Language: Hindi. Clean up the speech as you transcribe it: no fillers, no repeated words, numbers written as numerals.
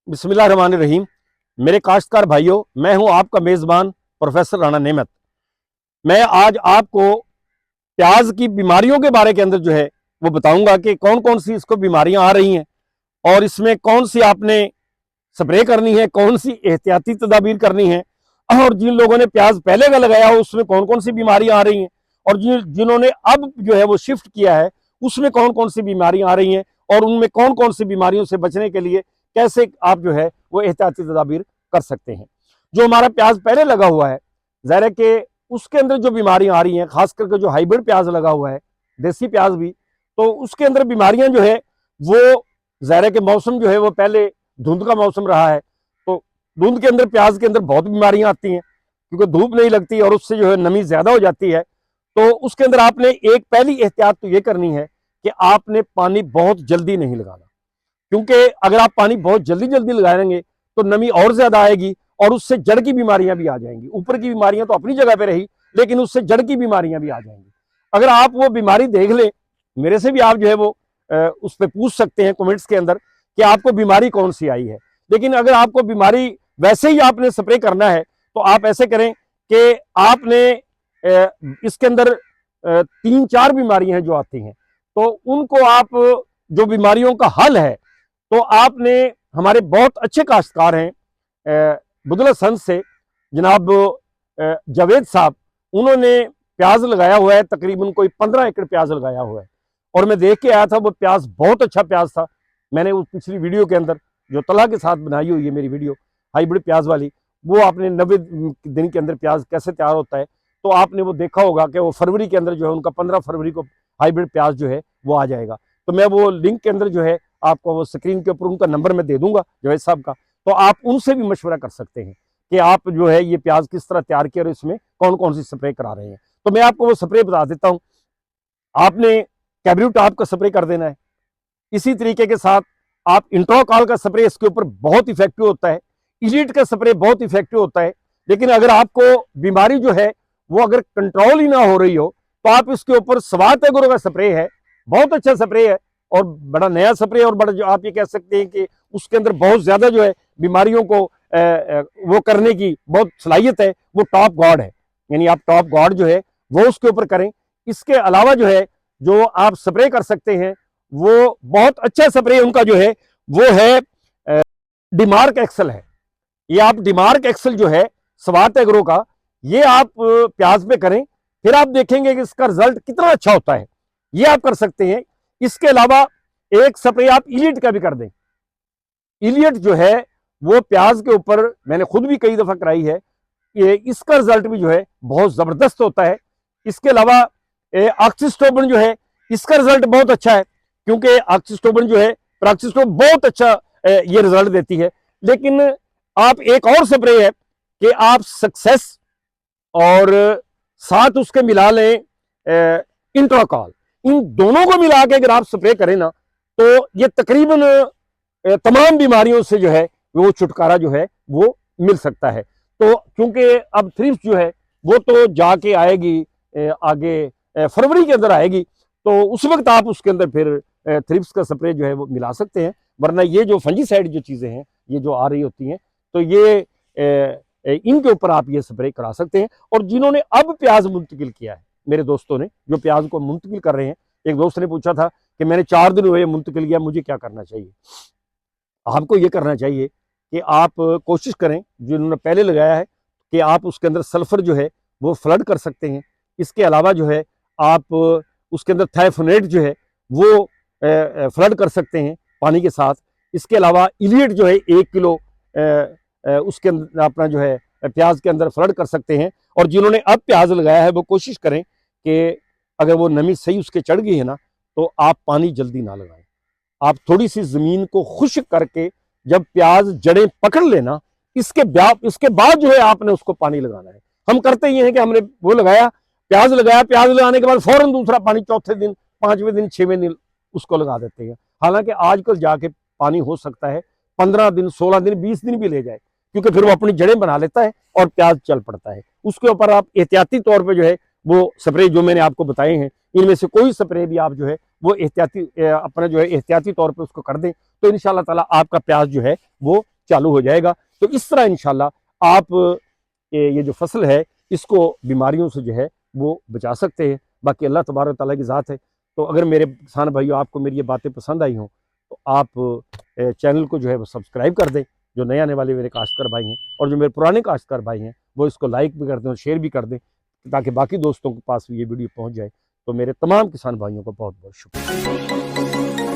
बिस्मिल्लाहिर्रहमानिर्रहीम। मेरे काश्तकार भाइयों, मैं हूं आपका मेज़बान प्रोफेसर राणा नेमत। मैं आज आपको प्याज की बीमारियों के बारे के अंदर जो है वो बताऊंगा कि कौन कौन सी इसको बीमारियां आ रही हैं और इसमें कौन सी आपने स्प्रे करनी है, कौन सी एहतियाती तदाबीर करनी है, और जिन लोगों ने प्याज पहले का लगाया हो उसमें कौन कौन सी बीमारियां आ रही हैं, और जिन्होंने अब जो है वो शिफ्ट किया है उसमें कौन कौन सी बीमारियां आ रही हैं, और उनमें कौन कौन सी बीमारियों से बचने के लिए कैसे आप जो है वो एहतियाती तदाबीर कर सकते हैं। जो हमारा प्याज पहले लगा हुआ है, ज़ाहिर है कि उसके अंदर जो बीमारियां आ रही हैं, खास करके जो हाइब्रिड प्याज लगा हुआ है, देसी प्याज भी, तो उसके अंदर बीमारियां जो है वो ज़ाहिर है कि मौसम जो है वो पहले धुंध का मौसम रहा है, तो धुंध के अंदर प्याज के अंदर बहुत बीमारियां आती हैं क्योंकि धूप नहीं लगती और उससे जो है नमी ज्यादा हो जाती है। तो उसके अंदर आपने एक पहली एहतियात तो ये करनी है कि आपने पानी बहुत जल्दी नहीं लगाना, क्योंकि अगर आप पानी बहुत जल्दी जल्दी लगाएंगे तो नमी और ज्यादा आएगी और उससे जड़ की बीमारियां भी आ जाएंगी। ऊपर की बीमारियां तो अपनी जगह पे रही, लेकिन उससे जड़ की बीमारियां भी आ जाएंगी। अगर आप वो बीमारी देख ले, मेरे से भी आप जो है वो उस पर पूछ सकते हैं कमेंट्स के अंदर कि आपको बीमारी कौन सी आई है। लेकिन अगर आपको बीमारी वैसे ही आपने स्प्रे करना है तो आप ऐसे करें कि आपने इसके अंदर 3-4 बीमारियां हैं जो आती हैं, तो उनको आप, जो बीमारियों का हल है, तो आपने, हमारे बहुत अच्छे काश्तकार हैं बुदला संस से जनाब जावेद साहब, उन्होंने प्याज लगाया हुआ है, तकरीबन कोई 15 एकड़ प्याज लगाया हुआ है, और मैं देख के आया था, वो प्याज बहुत अच्छा प्याज था। मैंने उस पिछली वीडियो के अंदर जो तला के साथ बनाई हुई है मेरी वीडियो हाइब्रिड प्याज वाली, वो आपने 90 दिन के अंदर प्याज कैसे तैयार होता है, तो आपने वो देखा होगा कि वो फरवरी के अंदर जो है उनका 15 फरवरी को हाइब्रिड प्याज जो है वो आ जाएगा। तो मैं वो लिंक के अंदर जो है आपको वो स्क्रीन के ऊपर उनका नंबर मैं दे दूंगा जावेद साहब का, तो आप उनसे भी मशवरा कर सकते हैं कि आप जो है ये प्याज किस तरह तैयार किया और इसमें कौन कौन सी स्प्रे करा रहे हैं। तो मैं आपको वो स्प्रे बता देता हूँ। आपने कैब्रियोटॉप का स्प्रे कर देना है। इसी तरीके के साथ आप इंट्रोकॉल का स्प्रे इसके ऊपर बहुत इफेक्टिव होता है। इलीट का स्प्रे बहुत इफेक्टिव होता है। लेकिन अगर आपको बीमारी जो है वो अगर कंट्रोल ही ना हो रही हो तो आप इसके ऊपर स्वात एग्रो का स्प्रे है, बहुत अच्छा स्प्रे है और बड़ा नया स्प्रे, और बड़ा जो आप ये कह सकते हैं कि उसके अंदर बहुत ज्यादा जो है बीमारियों को वो करने की बहुत सलाहियत है, वो टॉप गॉड है। यानी आप टॉप गॉड जो है वो उसके ऊपर करें। इसके अलावा जो है जो आप स्प्रे कर सकते हैं वो बहुत अच्छा स्प्रे उनका जो है वो है डिमार्क एक्सल है। ये आप डिमार्क एक्सल जो है स्वात एग्रो का, ये आप प्याज पे करें, फिर आप देखेंगे कि इसका रिजल्ट कितना अच्छा होता है। ये आप कर सकते हैं। इसके अलावा एक स्प्रे आप इलियट का भी कर दें। इलियट जो है वो प्याज के ऊपर मैंने खुद भी कई दफा कराई है, ये इसका रिजल्ट भी जो है बहुत जबरदस्त होता है। इसके अलावा ऑक्सीस्टोबन जो है इसका रिजल्ट बहुत अच्छा है, क्योंकि ऑक्सीस्टोबन जो है प्रॉक्सीस्टोब बहुत अच्छा ये रिजल्ट देती है। लेकिन आप एक और स्प्रे है कि आप सक्सेस और साथ उसके मिला लें इंट्राकॉल, इन दोनों को मिला के अगर आप स्प्रे करें ना तो ये तकरीबन तमाम बीमारियों से जो है वो छुटकारा जो है वो मिल सकता है। तो क्योंकि अब थ्रिप्स जो है वो तो जाके आएगी आगे फरवरी के अंदर आएगी, तो उस वक्त आप उसके अंदर फिर थ्रिप्स का स्प्रे जो है वो मिला सकते हैं। वरना ये जो फंजीसाइड जो चीज़ें हैं ये जो आ रही होती हैं, तो ये इनके ऊपर आप ये स्प्रे करा सकते हैं। और जिन्होंने अब प्याज मुंतकिल किया है, मेरे दोस्तों ने जो प्याज को मुंतकिल कर रहे हैं, एक दोस्त ने पूछा था कि मैंने 4 दिन हुए मुंतकिल किया, मुझे क्या करना चाहिए। आपको ये करना चाहिए कि आप कोशिश करें, जिन्होंने पहले लगाया है, कि आप उसके अंदर सल्फर जो है वो फ्लड कर सकते हैं। इसके अलावा जो है आप उसके अंदर थाइफोनेट जो है वो फ्लड कर सकते हैं पानी के साथ। इसके अलावा इलियट जो है 1 किलो उसके अंदर अपना जो है प्याज के अंदर फ्लड कर सकते हैं। और जिन्होंने अब प्याज लगाया है वो कोशिश करें कि अगर वो नमी सही उसके चढ़ गई है ना, तो आप पानी जल्दी ना लगाएं। आप थोड़ी सी जमीन को खुश्क करके जब प्याज जड़ें पकड़ लेना, इसके बाद जो है आपने उसको पानी लगाना है। हम करते ये हैं कि हमने वो लगाया, प्याज लगाया, प्याज लगाने के बाद फौरन दूसरा पानी चौथे दिन, 5वें दिन, 6वें दिन उसको लगा देते हैं। हालांकि आजकल जाके पानी हो सकता है 15 दिन, 16 दिन, 20 दिन भी ले जाए, क्योंकि फिर वो अपनी जड़ें बना लेता है और प्याज चल पड़ता है। उसके ऊपर आप एहतियाती तौर पर जो है वो स्प्रे जो मैंने आपको बताए हैं, इनमें से कोई स्प्रे भी आप जो है वो एहतियाती अपना जो है एहतियाती तौर पे उसको कर दें, तो इंशाल्लाह ताला आपका प्याज जो है वो चालू हो जाएगा। तो इस तरह इंशाल्लाह आप ये जो फसल है इसको बीमारियों से जो है वो बचा सकते हैं। बाकी अल्लाह तबारक तआला की ज़ात है। तो अगर मेरे किसान भाइयों आपको मेरी ये बातें पसंद आई हों तो आप चैनल को जो है वो सब्सक्राइब कर दें, जो नए आने वाले मेरे काश्तकार भाई हैं, और जो मेरे पुराने काश्तकार भाई हैं वो इसको लाइक भी कर दें और शेयर भी कर दें ताकि बाकी दोस्तों के पास भी ये वीडियो पहुँच जाए। तो मेरे तमाम किसान भाइयों का बहुत बहुत शुक्रिया।